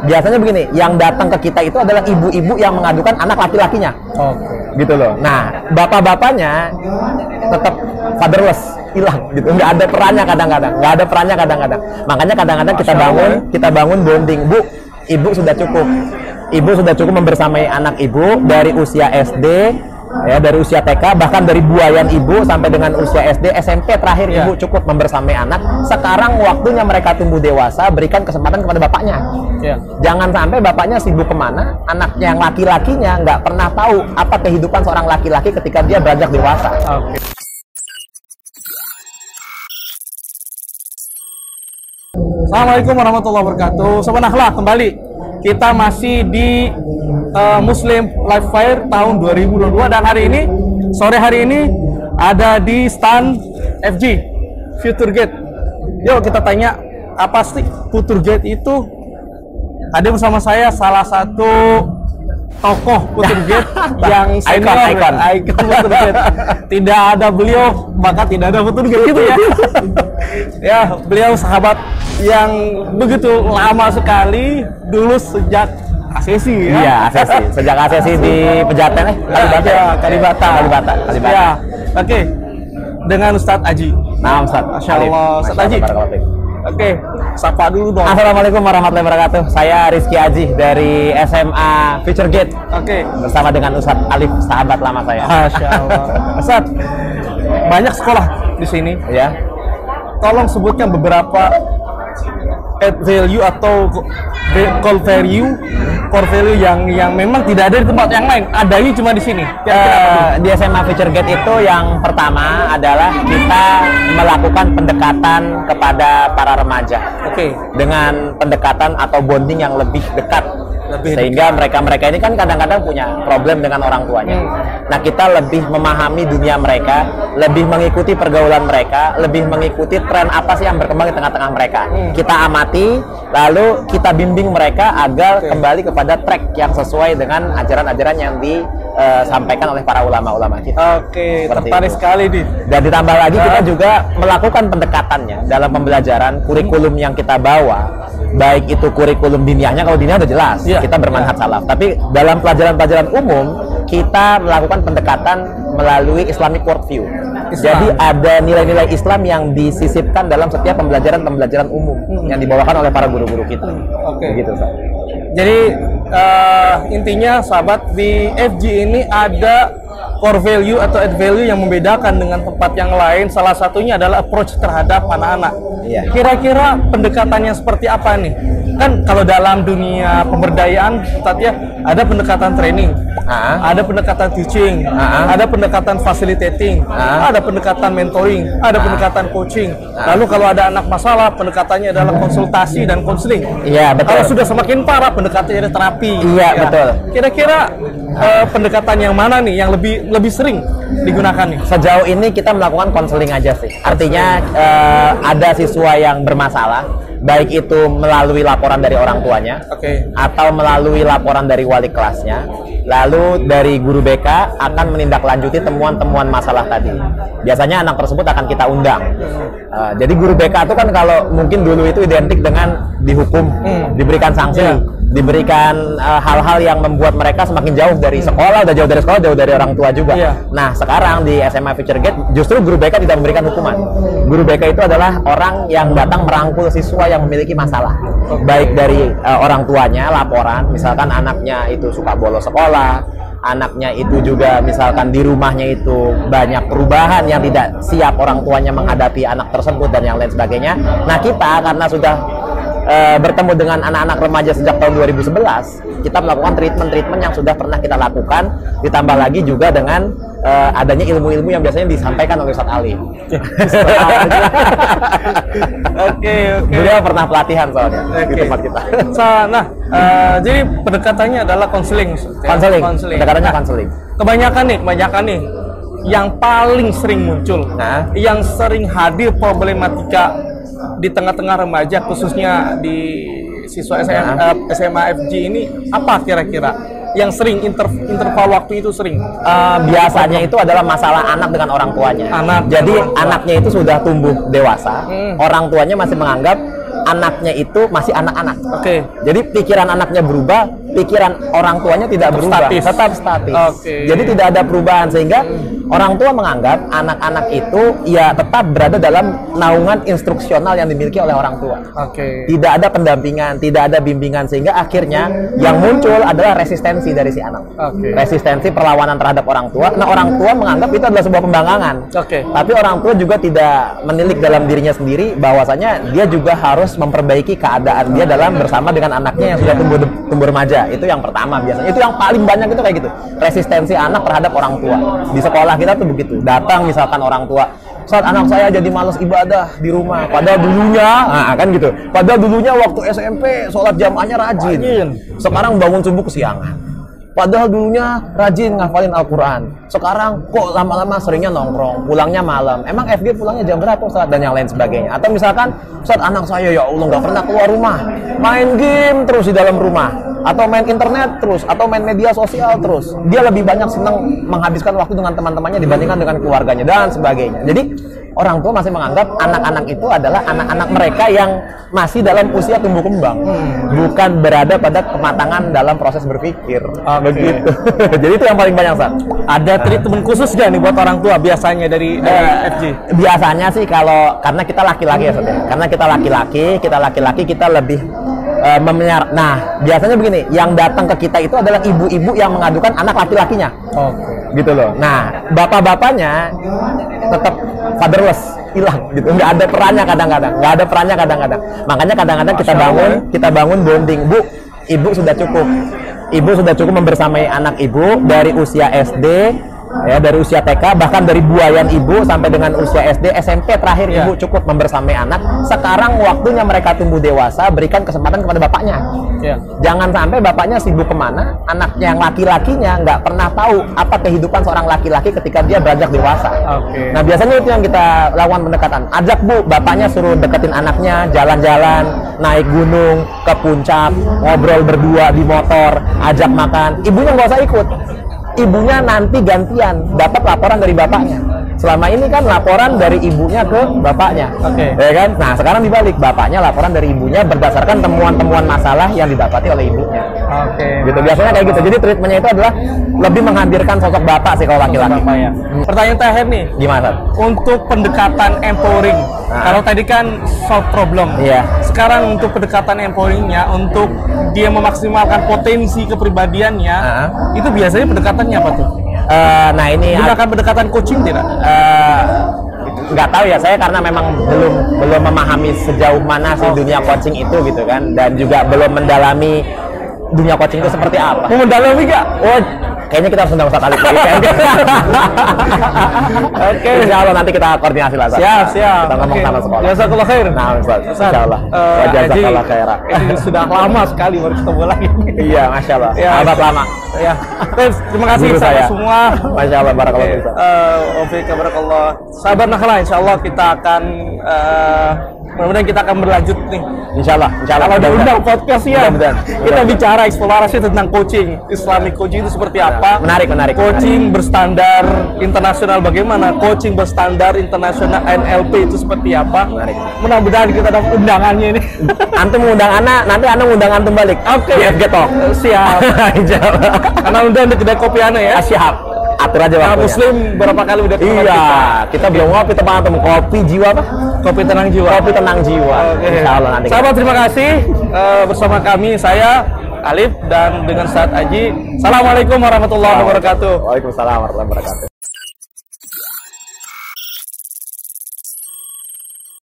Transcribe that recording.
Biasanya begini, yang datang ke kita itu adalah ibu-ibu yang mengadukan anak laki-lakinya. Gitu loh. Nah, bapak-bapaknya tetap fatherless, hilang gitu. Nggak ada perannya kadang-kadang. Makanya kadang-kadang kita bangun bonding. Bu, ibu sudah cukup. Ibu sudah cukup membersamai anak ibu dari usia SD, ya, dari usia TK, bahkan dari buayan ibu sampai dengan usia SD, SMP terakhir ibu cukup membersamai anak. Sekarang waktunya mereka tumbuh dewasa, berikan kesempatan kepada bapaknya. Jangan sampai bapaknya sibuk kemana, anaknya yang laki-lakinya nggak pernah tahu apa kehidupan seorang laki-laki ketika dia beranjak dewasa. Assalamualaikum warahmatullahi wabarakatuh. Sobat Akhlak, kembali kita masih di Muslim Live Fair tahun 2022 dan sore hari ini ada di stand FG Future Gate. Yuk kita tanya apa sih Future Gate itu. Ada bersama saya salah satu tokoh Future Gate yang senior, ikon Future Gate. Tidak ada beliau maka tidak ada Future Gate gitu ya. Ya, beliau sahabat yang begitu lama sekali, dulu sejak ASESI ya. Iya, ASESI. Sejak ASESI di Pejaten Kalibata. Ya. Oke. Dengan Ustadz Aji. Nah, Ustadz. Masya Allah, Ustadz Aji. Oke, sapa dulu dong. Assalamualaikum warahmatullahi wabarakatuh. Saya Rizky Aji dari SMA Future Gate. Oke. Bersama dengan Ustadz Alif, sahabat lama saya. Masya Allah. Ustadz, banyak sekolah di sini. Ya. Tolong sebutkan beberapa add value atau core value yang memang tidak ada di tempat yang lain, adanya cuma di sini. Di SMA Future Gate itu yang pertama adalah kita melakukan pendekatan kepada para remaja. Dengan pendekatan atau bonding yang lebih dekat. Sehingga mereka ini kan kadang-kadang punya problem dengan orang tuanya. Nah, kita lebih memahami dunia mereka, lebih mengikuti pergaulan mereka, lebih mengikuti tren apa sih yang berkembang di tengah-tengah mereka. Kita amati, lalu kita bimbing mereka agar kembali kepada track yang sesuai dengan ajaran-ajaran yang disampaikan oleh para ulama-ulama kita. Tertarik sekali nih. Dan ditambah lagi kita juga melakukan pendekatannya dalam pembelajaran kurikulum yang kita bawa. Baik itu kurikulum diniyahnya, kalau diniyah udah jelas kita bermanhaj salaf, tapi dalam pelajaran-pelajaran umum kita melakukan pendekatan melalui Islamic worldview. Jadi ada nilai-nilai Islam yang disisipkan dalam setiap pembelajaran umum yang dibawakan oleh para guru-guru kita. Begitu, Ustaz. Jadi intinya sahabat, di FG ini ada core value atau add value yang membedakan dengan tempat yang lain. Salah satunya adalah approach terhadap anak-anak. Kira-kira pendekatannya seperti apa nih? Kan kalau dalam dunia pemberdayaan, Ustadz ya, ada pendekatan training, ada pendekatan teaching, ada pendekatan facilitating, ada pendekatan mentoring, ada pendekatan coaching. Lalu kalau ada anak masalah, pendekatannya adalah konsultasi dan konseling. Iya, betul. Kalau sudah semakin parah, pendekatannya ada terapi. Iya, betul. Kira-kira pendekatan yang mana nih yang lebih sering digunakan nih? Sejauh ini kita melakukan konseling aja sih. Artinya ada siswa yang bermasalah, baik itu melalui laporan dari orang tuanya, atau melalui laporan dari wali kelasnya. Lalu dari guru BK akan menindaklanjuti temuan-temuan masalah tadi. Biasanya anak tersebut akan kita undang. Jadi guru BK itu kan kalau mungkin dulu itu identik dengan dihukum, diberikan sanksi, diberikan hal-hal yang membuat mereka semakin jauh dari sekolah, udah jauh dari sekolah, jauh dari orang tua juga. Nah, sekarang di SMA Future Gate justru guru BK tidak memberikan hukuman. Guru BK itu adalah orang yang datang merangkul siswa yang memiliki masalah, baik dari orang tuanya laporan, misalkan anaknya itu suka bolos sekolah, anaknya itu juga misalkan di rumahnya itu banyak perubahan yang tidak siap orang tuanya menghadapi anak tersebut dan yang lain sebagainya. Nah, kita karena sudah bertemu dengan anak-anak remaja sejak tahun 2011, kita melakukan treatment yang sudah pernah kita lakukan, ditambah lagi juga dengan adanya ilmu-ilmu yang biasanya disampaikan oleh Ustadz Ali. Beliau pernah pelatihan soalnya di tempat kita. Jadi pendekatannya adalah konseling. Pendekatannya konseling. Kebanyakan nih yang paling sering muncul, yang sering hadir problematika di tengah-tengah remaja, khususnya di siswa SMA FG ini, apa kira-kira yang sering interval waktu itu sering? Biasanya itu adalah masalah anak dengan orang tuanya. Jadi anaknya itu sudah tumbuh dewasa, orang tuanya masih menganggap anaknya itu masih anak-anak. Oke. Jadi pikiran anaknya berubah, pikiran orang tuanya tidak berubah, tetap statis. Jadi tidak ada perubahan, sehingga orang tua menganggap anak-anak itu ya tetap berada dalam naungan instruksional yang dimiliki oleh orang tua. Tidak ada pendampingan, tidak ada bimbingan, sehingga akhirnya yang muncul adalah resistensi dari si anak. Resistensi perlawanan terhadap orang tua. Nah, orang tua menganggap itu adalah sebuah pembangkangan. Tapi orang tua juga tidak menilik dalam dirinya sendiri bahwasanya dia juga harus memperbaiki keadaan dia dalam bersama dengan anaknya yang sudah tumbuh remaja. Itu yang pertama biasanya. Itu yang paling banyak itu kayak gitu. Resistensi anak terhadap orang tua. Di sekolah kita tuh begitu. Datang misalkan orang tua, saat anak saya jadi malas ibadah di rumah. Padahal dulunya, nah kan gitu. Padahal dulunya waktu SMP sholat jamaahnya rajin. Sekarang bangun subuh kesiangan. Padahal dulunya rajin ngafalin Al-Quran. Sekarang kok lama-lama seringnya nongkrong, pulangnya malam. Emang FG pulangnya jam berapa Ustaz? Dan yang lain sebagainya. Atau misalkan, Ustaz, anak saya ya Allah nggak pernah keluar rumah, main game terus di dalam rumah, atau main internet terus, atau main media sosial terus. Dia lebih banyak senang menghabiskan waktu dengan teman-temannya dibandingkan dengan keluarganya dan sebagainya. Jadi orang tua masih menganggap anak-anak itu adalah anak-anak mereka yang masih dalam usia tumbuh kembang, bukan berada pada kematangan dalam proses berpikir. Begitu. Jadi itu yang paling banyak, Sat. Ada treatment khusus gak nih buat orang tua biasanya dari FG? Biasanya sih kalau karena kita laki-laki ya, Sat. Karena kita laki-laki kita lebih nah, biasanya begini, yang datang ke kita itu adalah ibu-ibu yang mengadukan anak laki-lakinya. Gitu loh. Nah, bapak-bapaknya tetap fatherless, hilang gitu. Nggak ada perannya kadang-kadang. Makanya kadang-kadang kita bangun bonding. Bu, ibu sudah cukup membersamai anak ibu dari usia SD, ya, dari usia TK, bahkan dari buayan ibu sampai dengan usia SD, SMP terakhir ibu cukup membersamai anak. Sekarang waktunya mereka tumbuh dewasa, berikan kesempatan kepada bapaknya. Jangan sampai bapaknya sibuk kemana, anaknya yang laki-lakinya nggak pernah tahu apa kehidupan seorang laki-laki ketika dia beranjak dewasa. Nah, biasanya itu yang kita lakukan pendekatan. Ajak bu, bapaknya suruh deketin anaknya, jalan-jalan, naik gunung, ke puncak, ngobrol berdua di motor, ajak makan. Ibunya nggak usah ikut. Ibunya nanti gantian dapat laporan dari bapaknya. Selama ini kan laporan dari ibunya ke bapaknya, ya kan? Nah, sekarang dibalik, bapaknya laporan dari ibunya berdasarkan temuan-temuan masalah yang didapati oleh ibunya. Gitu biasanya kayak gitu. Jadi treatmentnya itu adalah lebih menghadirkan sosok bapak sih kalau laki-laki. Pertanyaan terakhir nih, gimana? Untuk pendekatan empowering, kalau tadi kan solve problem, sekarang untuk pendekatan empoweringnya, untuk dia memaksimalkan potensi kepribadiannya, itu biasanya pendekatannya apa tuh? Nah ini gunakan pendekatan coaching tidak? Nggak tahu ya, saya karena memang belum memahami sejauh mana sih dunia coaching itu gitu kan, dan juga belum mendalami dunia coaching itu seperti apa. Mau mendalami nggak? Oh, kayaknya kita harus undang Ustaz Alif lagi. Insya Allah nanti kita koordinasi lah. Siap. Kita ngomong sama sekolah. Jazakallah khair. Nah, Ustaz. Insya Allah. Jazakallah khair. Ini sudah lama sekali baru ketemu lagi. Iya, Masya Allah. Sahabat lama. Ya. Terima kasih semua. Masya Allah, barakallah. Barakallah. Sahabat Nakhla, insya Allah kita akan mudah-mudahan kita akan berlanjut nih. Insya Allah. Kalau diundang podcast ya, kita bicara eksplorasi tentang coaching, Islamic coaching itu seperti apa? Menarik. Coaching berstandar internasional bagaimana? Coaching berstandar internasional NLP itu seperti apa? Menarik. Mudah-mudahan kita dapat undangannya ini. Antum mengundang anak, nanti anak mengundang antum balik. FG Talk. Siap. Insya Allah. Karena undang di kedai kopi Ana ya. Siap. Atur aja waktunya. Muslim berapa kali udah kita belum ngopi teman teman kopi jiwa apa? Kopi tenang jiwa. Insya Allah nanti. Sahabat, terima kasih bersama kami, saya Alif dan dengan Ustaz Aji. Assalamualaikum warahmatullahi wabarakatuh. Waalaikumsalam warahmatullahi wabarakatuh.